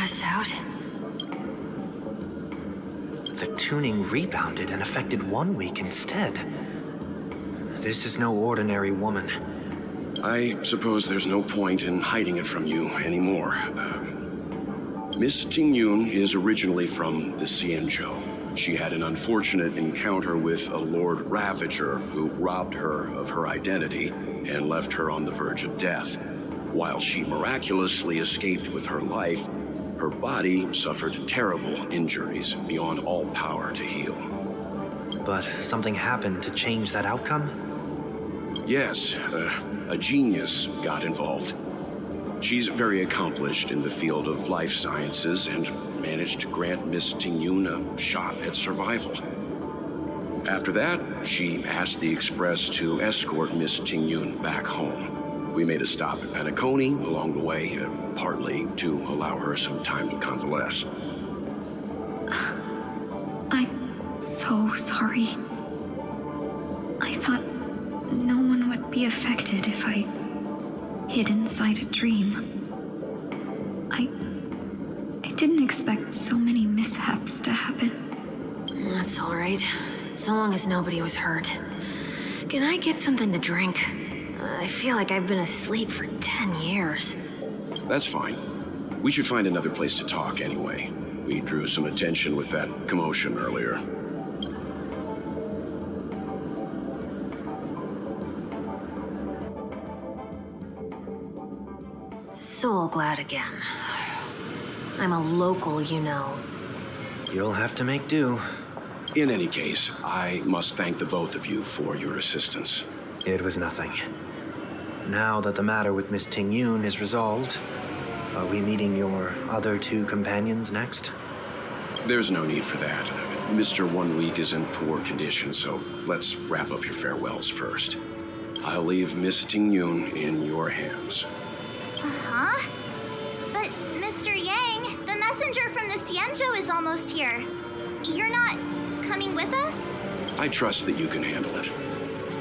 pass out. The tuning rebounded and affected 1 week instead. This is no ordinary woman. I suppose there's no point in hiding it from you anymore. Miss Tingyun is originally from the Xianzhou. She had an unfortunate encounter with a Lord Ravager who robbed her of her identity and left her on the verge of death. While she miraculously escaped with her life, her body suffered terrible injuries beyond all power to heal. But something happened to change that outcome? Yes, a genius got involved. She's very accomplished in the field of life sciences and managed to grant Miss Tingyun a shot at survival. After that, she asked the Express to escort Miss Tingyun back home. We made a stop at Penacony along the way, partly to allow her some time to convalesce. I'm so sorry. I thought no one would be affected if I hid inside a dream. I didn't expect so many mishaps to happen. That's all right. So long as nobody was hurt. Can I get something to drink? I feel like I've been asleep for 10 years. That's fine. We should find another place to talk anyway. We drew some attention with that commotion earlier. So glad again. I'm a local, you know. You'll have to make do. In any case, I must thank the both of you for your assistance. It was nothing. Now that the matter with Miss Tingyun is resolved, are we meeting your other 2 companions next? There's no need for that. Mr. 1 Week is in poor condition, so let's wrap up your farewells first. I'll leave Miss Tingyun in your hands. Huh? But, Mr. Yang, the messenger from the Xianzhou is almost here. You're not coming with us? I trust that you can handle it.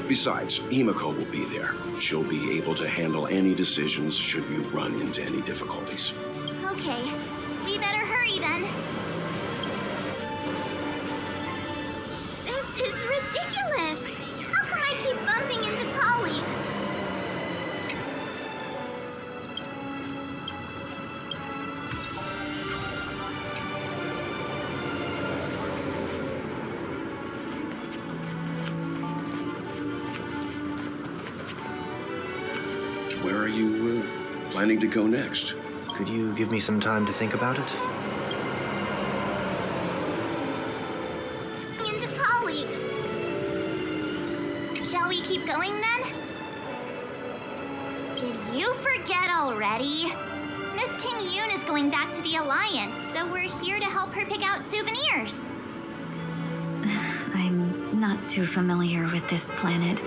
Besides, Himiko will be there. She'll be able to handle any decisions should you run into any difficulties. Okay. We better hurry then. This is ridiculous! How come I keep bumping into colleagues? Where are you planning to go next? Could you give me some time to think about it? Into colleagues. Shall we keep going then? Did you forget already? Miss Tingyun is going back to the Alliance, so we're here to help her pick out souvenirs. I'm not too familiar with this planet.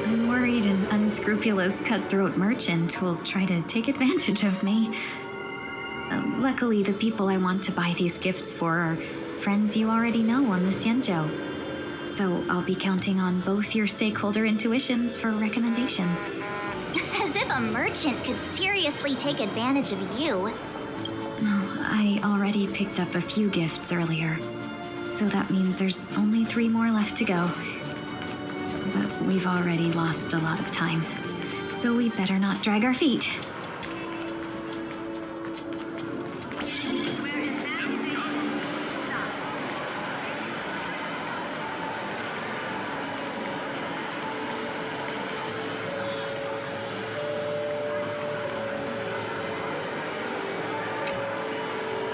I'm worried an unscrupulous cutthroat merchant will try to take advantage of me. Luckily, the people I want to buy these gifts for are friends you already know on the Xianzhou. So I'll be counting on both your stakeholder intuitions for recommendations. As if a merchant could seriously take advantage of you. I already picked up a few gifts earlier, so that means there's only 3 more left to go. But we've already lost a lot of time, so we better not drag our feet.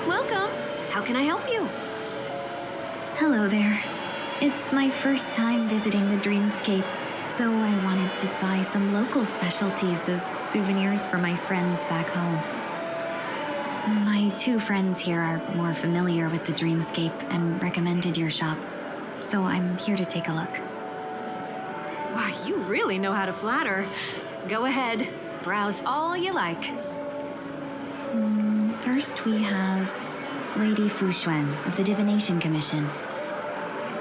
Welcome. How can I help you? Hello there. It's my first time visiting the Dreamscape, so I wanted to buy some local specialties as souvenirs for my friends back home. My 2 friends here are more familiar with the Dreamscape and recommended your shop, so I'm here to take a look. Wow, you really know how to flatter. Go ahead. Browse all you like. First we have Lady Fu Xuan of the Divination Commission.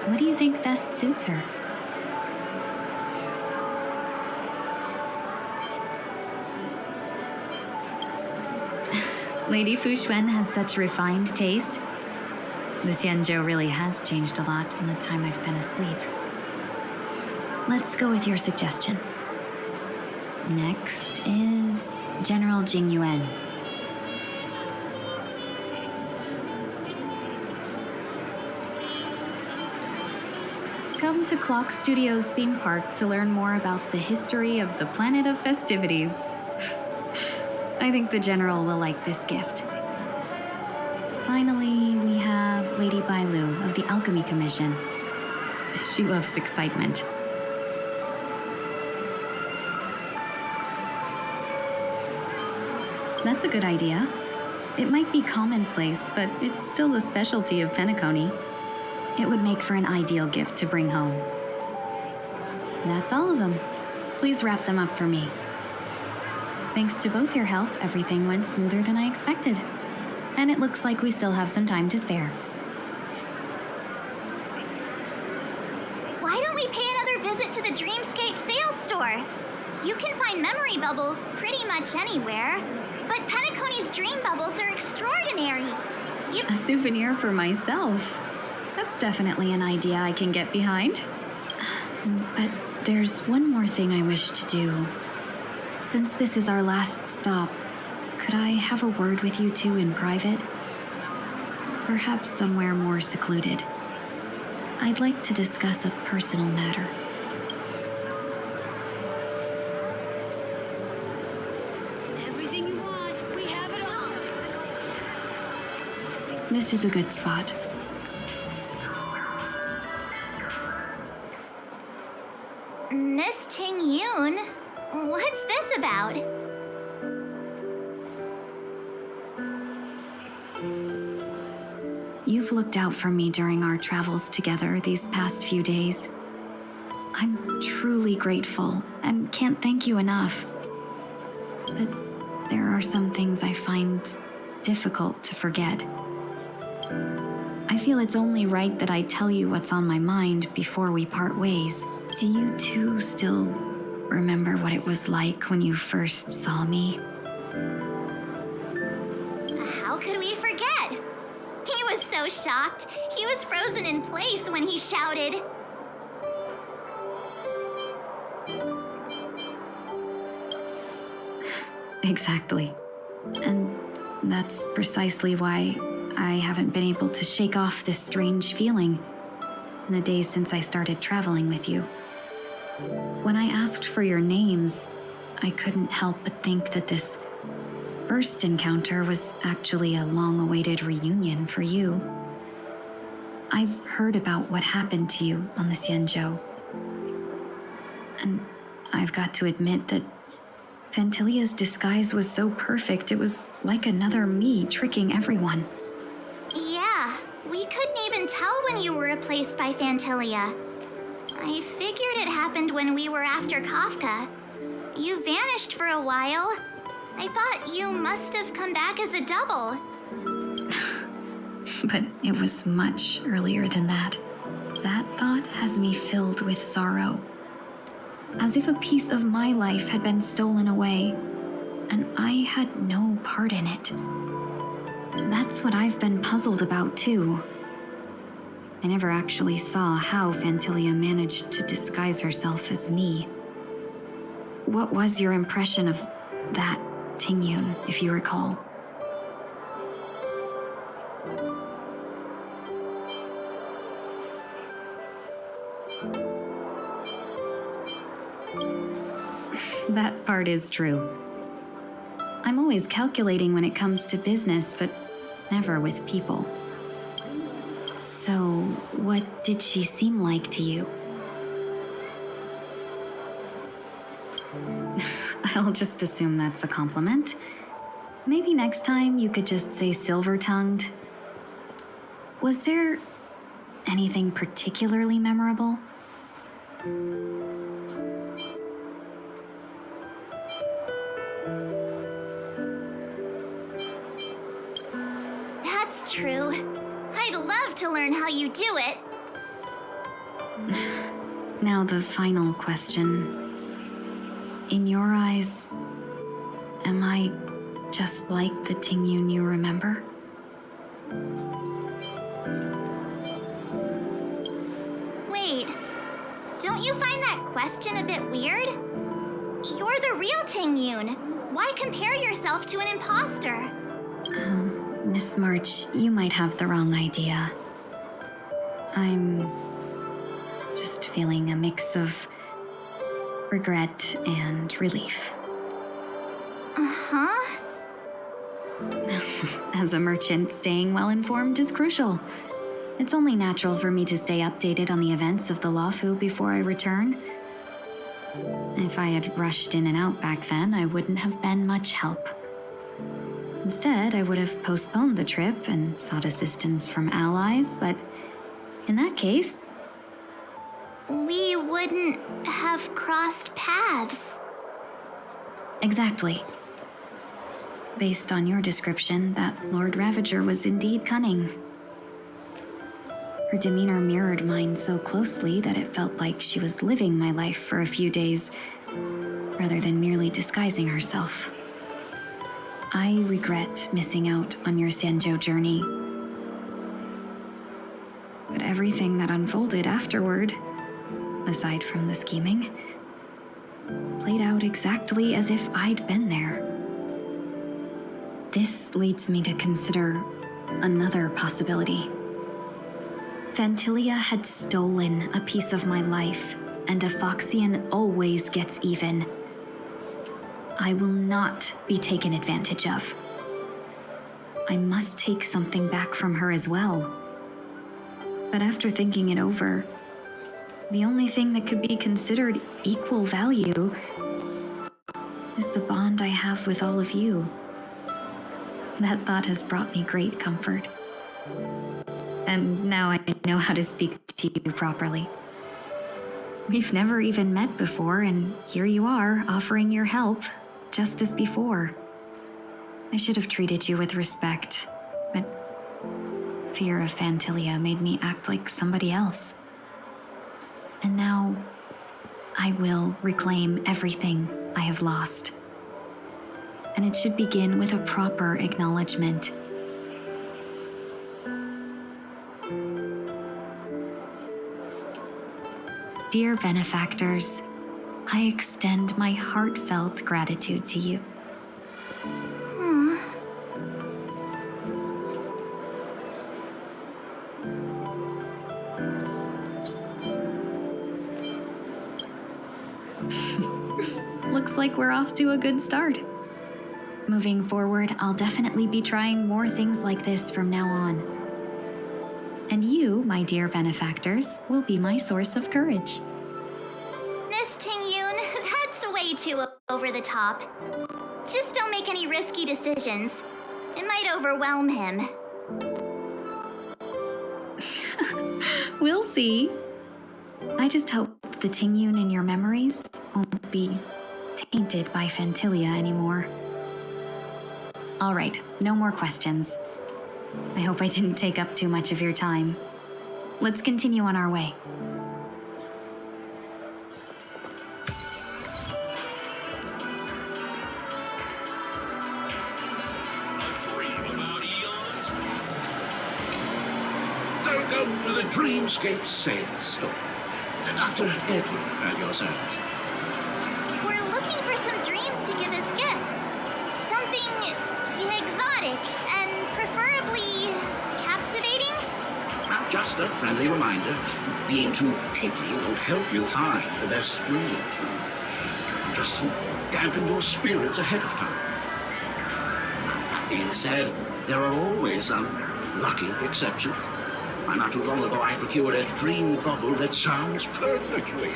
What do you think best suits her? Lady Fuxuan has such refined taste. The Xianzhou really has changed a lot in the time I've been asleep. Let's go with your suggestion. Next is General Jingyuan. Come to Clock Studios theme park to learn more about the history of the planet of festivities. I think the General will like this gift. Finally, we have Lady Bailu of the Alchemy Commission. She loves excitement. That's a good idea. It might be commonplace, but it's still the specialty of Penacony. It would make for an ideal gift to bring home. That's all of them. Please wrap them up for me. Thanks to both your help, everything went smoother than I expected. And it looks like we still have some time to spare. Why don't we pay another visit to the Dreamscape sales store? You can find memory bubbles pretty much anywhere, but Penacony's dream bubbles are extraordinary. A souvenir for myself. That's definitely an idea I can get behind. But there's one more thing I wish to do. Since this is our last stop, could I have a word with you two in private? Perhaps somewhere more secluded. I'd like to discuss a personal matter. Everything you want, we have it all. This is a good spot. Miss Tingyun, what's this about? You've looked out for me during our travels together these past few days. I'm truly grateful and can't thank you enough. But there are some things I find difficult to forget. I feel it's only right that I tell you what's on my mind before we part ways. Do you two still remember what it was like when you first saw me? How could we forget? He was so shocked. He was frozen in place when he shouted. Exactly. And that's precisely why I haven't been able to shake off this strange feeling in the days since I started traveling with you. When I asked for your names, I couldn't help but think that this first encounter was actually a long-awaited reunion for you. I've heard about what happened to you on the Xianzhou. And I've got to admit that Fantilia's disguise was so perfect, it was like another me tricking everyone. Yeah, we couldn't even tell when you were replaced by Fantilia. I figured it happened when we were after Kafka. You vanished for a while. I thought you must have come back as a double. But it was much earlier than that. That thought has me filled with sorrow. As if a piece of my life had been stolen away, and I had no part in it. That's what I've been puzzled about, too. I never actually saw how Fantilia managed to disguise herself as me. What was your impression of that Tingyun, if you recall? That part is true. I'm always calculating when it comes to business, but never with people. So, what did she seem like to you? I'll just assume that's a compliment. Maybe next time you could just say silver-tongued. Was there anything particularly memorable? That's true. I'd love to learn how you do it. Now the final question. In your eyes, am I just like the Tingyun you remember? Wait, don't you find that question a bit weird? You're the real Tingyun. Why compare yourself to an imposter? Miss March, you might have the wrong idea. I'm just feeling a mix of regret and relief. Uh-huh. As a merchant, staying well-informed is crucial. It's only natural for me to stay updated on the events of the Lawfu before I return. If I had rushed in and out back then, I wouldn't have been much help. Instead, I would have postponed the trip and sought assistance from allies, but in that case... We wouldn't have crossed paths. Exactly. Based on your description, that Lord Ravager was indeed cunning. Her demeanor mirrored mine so closely that it felt like she was living my life for a few days, rather than merely disguising herself. I regret missing out on your Sanjo journey. But everything that unfolded afterward, aside from the scheming, played out exactly as if I'd been there. This leads me to consider another possibility. Phantilia had stolen a piece of my life, and a Foxian always gets even. I will not be taken advantage of. I must take something back from her as well. But after thinking it over, the only thing that could be considered equal value is the bond I have with all of you. That thought has brought me great comfort. And now I know how to speak to you properly. We've never even met before, and here you are, offering your help, just as before. I should have treated you with respect, but fear of Phantilia made me act like somebody else. And now, I will reclaim everything I have lost. And it should begin with a proper acknowledgement. Dear benefactors, I extend my heartfelt gratitude to you. Looks like we're off to a good start. Moving forward, I'll definitely be trying more things like this from now on. And you, my dear benefactors, will be my source of courage. Miss Tingyun, that's way too over the top. Just don't make any risky decisions. It might overwhelm him. We'll see. I just hope the Tingyun in your memories won't be tainted by Phantilia anymore. All right, no more questions. I hope I didn't take up too much of your time. Let's continue on our way. Welcome to the Dreamscape Sales Store. Dr. Edwin at your service. We're looking for some dreams to give as gifts. Something exotic and preferably captivating. Now, just a friendly reminder, being too picky won't help you find the best dreams. Just to dampen your spirits ahead of time. That being said, there are always some lucky exceptions. Not too long ago, I procured a dream bubble that sounds perfectly.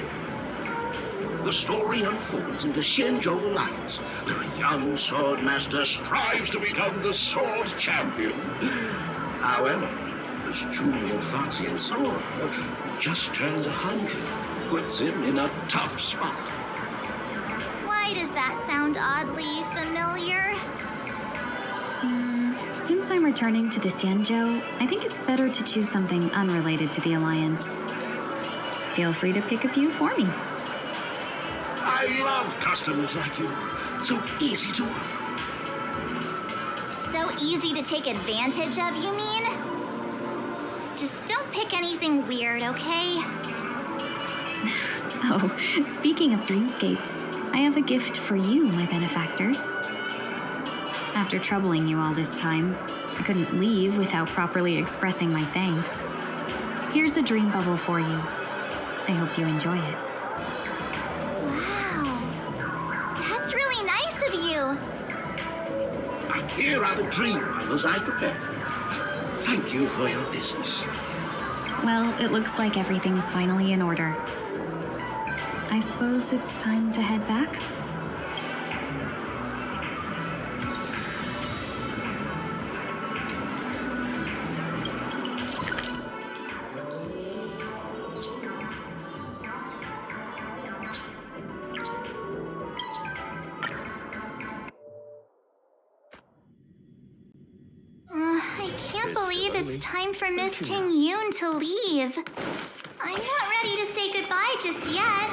The story unfolds in the Shenzhou Alliance, where a young swordmaster strives to become the sword champion. However, this junior Foxian sword who just turns 100 puts him in a tough spot. Why does that sound oddly familiar? Since I'm returning to the Xianzhou, I think it's better to choose something unrelated to the Alliance. Feel free to pick a few for me. I love customers like you. So easy to work with. so easy to take advantage of, you mean? Just don't pick anything weird, okay? Oh, speaking of dreamscapes, I have a gift for you, my benefactors. After troubling you all this time, I couldn't leave without properly expressing my thanks. Here's a dream bubble for you. I hope you enjoy it. Wow. That's really nice of you. Here are the dream bubbles I prepared for you. Thank you for your business. Well, it looks like everything's finally in order. I suppose it's time to head back? I can't believe it's time for Miss Tingyun to leave. I'm not ready to say goodbye just yet.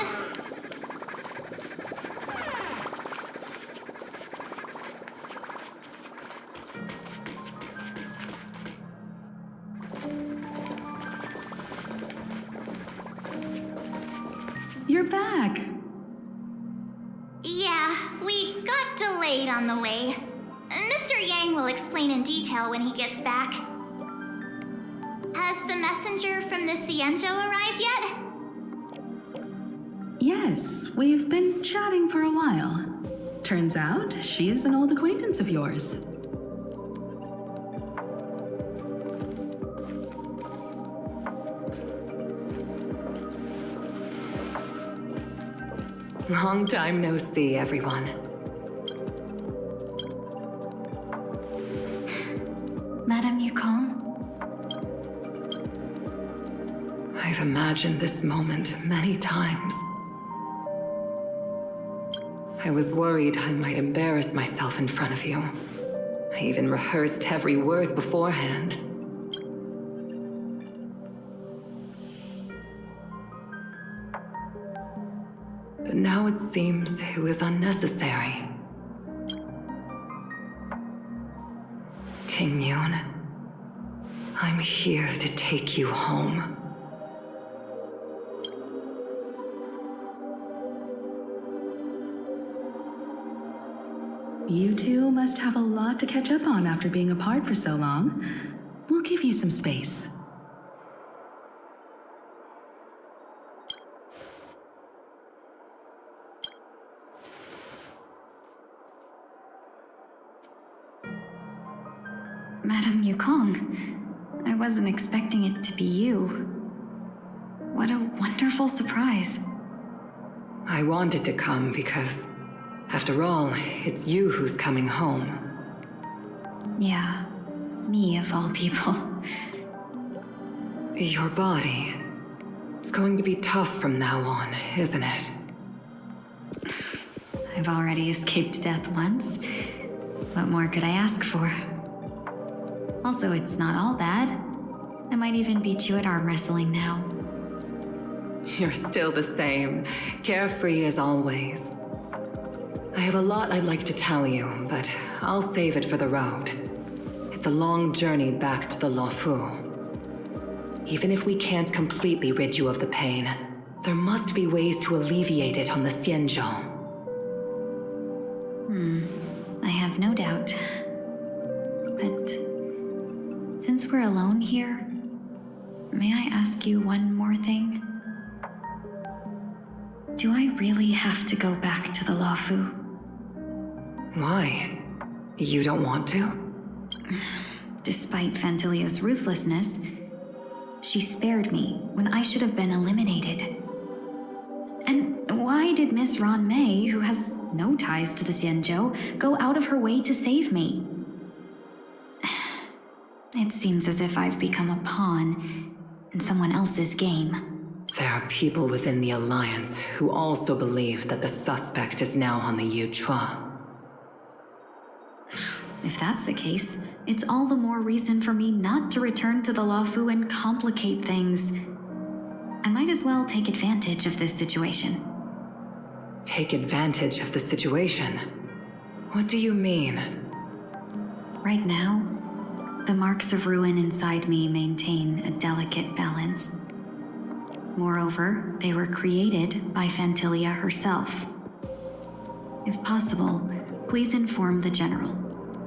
You're back. Yeah, we got delayed on the way. Mr. Yang will explain in detail when he gets back. Has the messenger from the Xianzhou arrived yet? Yes, we've been chatting for a while. Turns out, she's an old acquaintance of yours. Long time no see, everyone. Madame Yukong? I've imagined this moment many times. I was worried I might embarrass myself in front of you. I even rehearsed every word beforehand. But now it seems it was unnecessary. Tingyun, I'm here to take you home. You two must have a lot to catch up on after being apart for so long. We'll give you some space. Madame Yukong, I wasn't expecting it to be you. What a wonderful surprise. I wanted to come because, after all, it's you who's coming home. Yeah, me of all people. Your body. It's going to be tough from now on, isn't it? I've already escaped death once. What more could I ask for? Also, it's not all bad. I might even beat you at arm wrestling now. You're still the same, carefree as always. I have a lot I'd like to tell you, but I'll save it for the road. It's a long journey back to the Luofu. Even if we can't completely rid you of the pain, there must be ways to alleviate it on the Xianzhou. I have no doubt. But since we're alone here, may I ask you one more thing? Do I really have to go back to the Luofu? Why? You don't want to? Despite Fantilia's ruthlessness, she spared me when I should have been eliminated. And why did Miss Ron Mei, who has no ties to the Xianzhou, go out of her way to save me? It seems as if I've become a pawn in someone else's game. There are people within the Alliance who also believe that the suspect is now on the Yuchua. If that's the case, it's all the more reason for me not to return to the Luofu and complicate things. I might as well take advantage of this situation. Take advantage of the situation? What do you mean? Right now, the marks of ruin inside me maintain a delicate balance. Moreover, they were created by Phantilia herself. If possible, please inform the General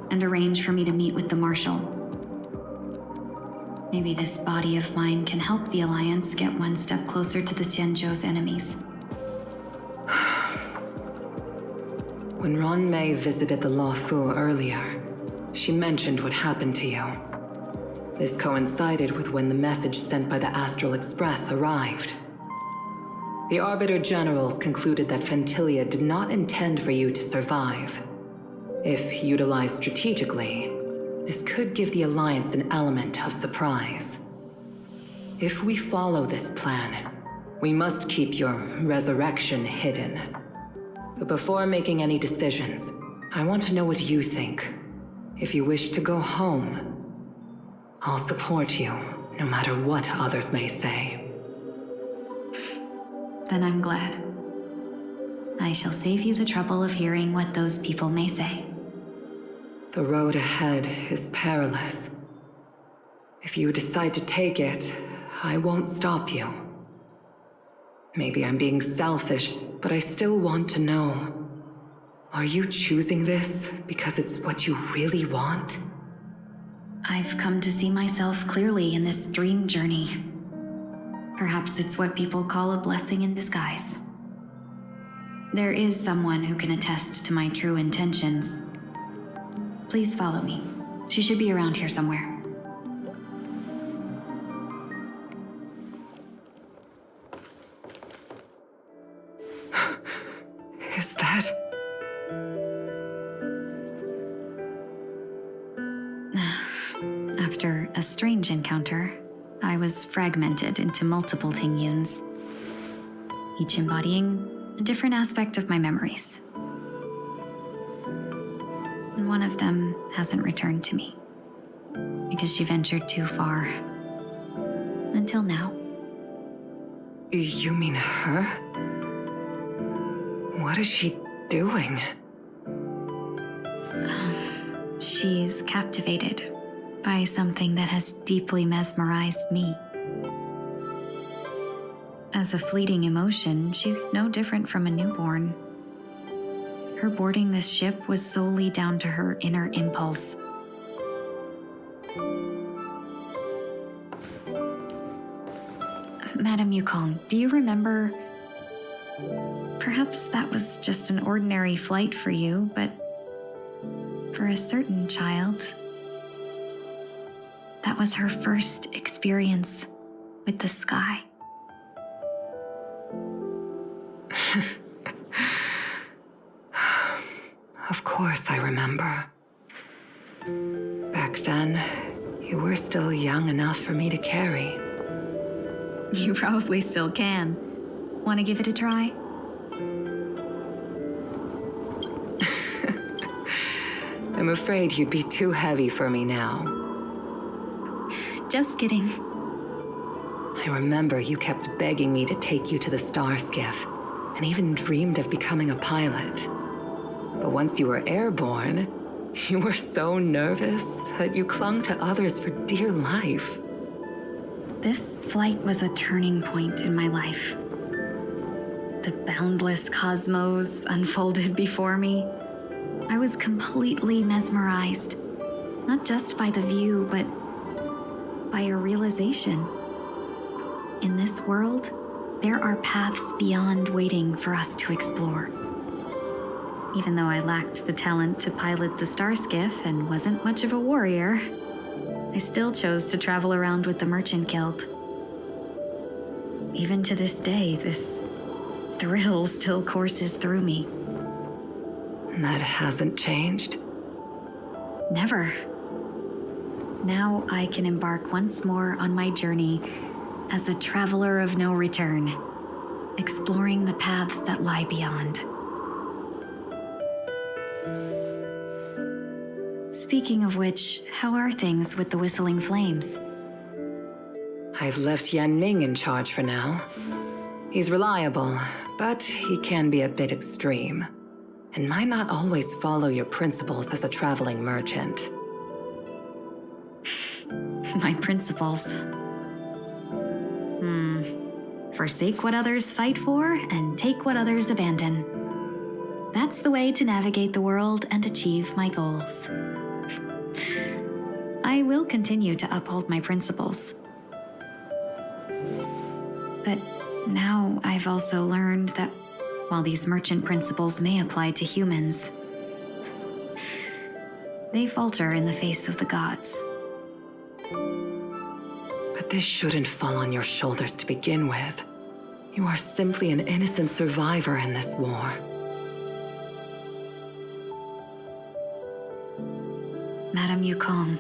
and arrange for me to meet with the Marshal. Maybe this body of mine can help the Alliance get one step closer to the Xianzhou's enemies. When Ron Mei visited the Luofu earlier, she mentioned what happened to you. This coincided with when the message sent by the Astral Express arrived. The Arbiter Generals concluded that Phantilia did not intend for you to survive. If utilized strategically, this could give the Alliance an element of surprise. If we follow this plan, we must keep your resurrection hidden. But before making any decisions, I want to know what you think. If you wish to go home, I'll support you, no matter what others may say. Then I'm glad. I shall save you the trouble of hearing what those people may say. The road ahead is perilous. If you decide to take it, I won't stop you. Maybe I'm being selfish, but I still want to know. Are you choosing this because it's what you really want? I've come to see myself clearly in this dream journey. Perhaps it's what people call a blessing in disguise. There is someone who can attest to my true intentions. Please follow me. She should be around here somewhere. Is that... After a strange encounter, I was fragmented into multiple Tingyuns, each embodying a different aspect of my memories. And one of them hasn't returned to me, because she ventured too far. Until now. You mean her? What is she doing? She's captivated by something that has deeply mesmerized me. As a fleeting emotion, she's no different from a newborn. Her boarding this ship was solely down to her inner impulse. Madam Yukong, do you remember? Perhaps that was just an ordinary flight for you, but for a certain child, that was her first experience with the sky. Of course I remember. Back then, you were still young enough for me to carry. You probably still can. Want to give it a try? I'm afraid you'd be too heavy for me now. Just kidding. I remember you kept begging me to take you to the star skiff, and even dreamed of becoming a pilot. But once you were airborne, you were so nervous that you clung to others for dear life. This flight was a turning point in my life. The boundless cosmos unfolded before me. I was completely mesmerized, not just by the view, but by a realization. In this world, there are paths beyond waiting for us to explore. Even though I lacked the talent to pilot the star skiff and wasn't much of a warrior, I still chose to travel around with the Merchant Guild. Even to this day, this thrill still courses through me. That hasn't changed? Never. Now I can embark once more on my journey as a traveler of no return, exploring the paths that lie beyond. Speaking of which, how are things with the Whistling Flames? I've left Yan Ming in charge for now. He's reliable, but he can be a bit extreme, and might not always follow your principles as a traveling merchant. my principles. Forsake what others fight for and take what others abandon. That's the way to navigate the world and achieve my goals. I will continue to uphold my principles. But now I've also learned that while these merchant principles may apply to humans, they falter in the face of the gods. But this shouldn't fall on your shoulders to begin with. You are simply an innocent survivor in this war. Madame Yukong,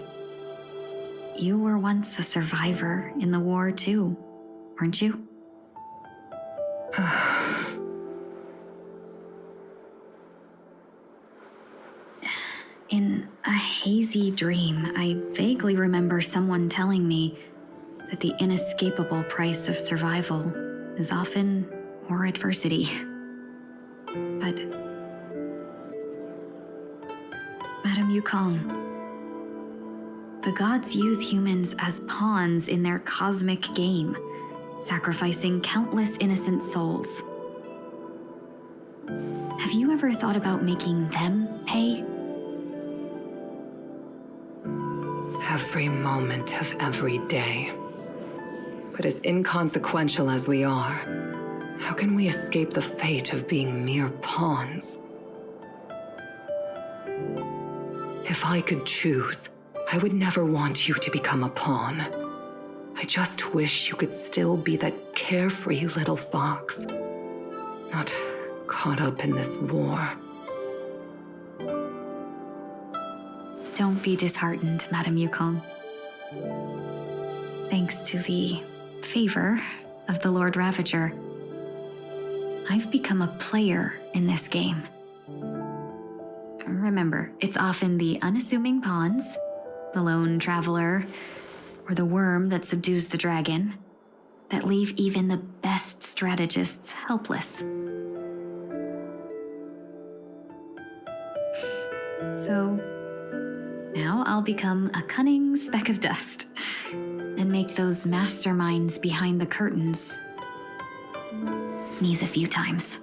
you were once a survivor in the war too, weren't you? In a hazy dream, I vaguely remember someone telling me that the inescapable price of survival is often more adversity. But, Madame Yukong, the gods use humans as pawns in their cosmic game, sacrificing countless innocent souls. Have you ever thought about making them pay? Every moment of every day. But as inconsequential as we are, how can we escape the fate of being mere pawns? If I could choose, I would never want you to become a pawn. I just wish you could still be that carefree little fox, not caught up in this war. Don't be disheartened, Madame Yukong. Thanks to the favor of the Lord Ravager, I've become a player in this game. Remember, it's often the unassuming pawns, the lone traveler, or the worm that subdues the dragon, that leave even the best strategists helpless. So, now I'll become a cunning speck of dust and make those masterminds behind the curtains sneeze a few times.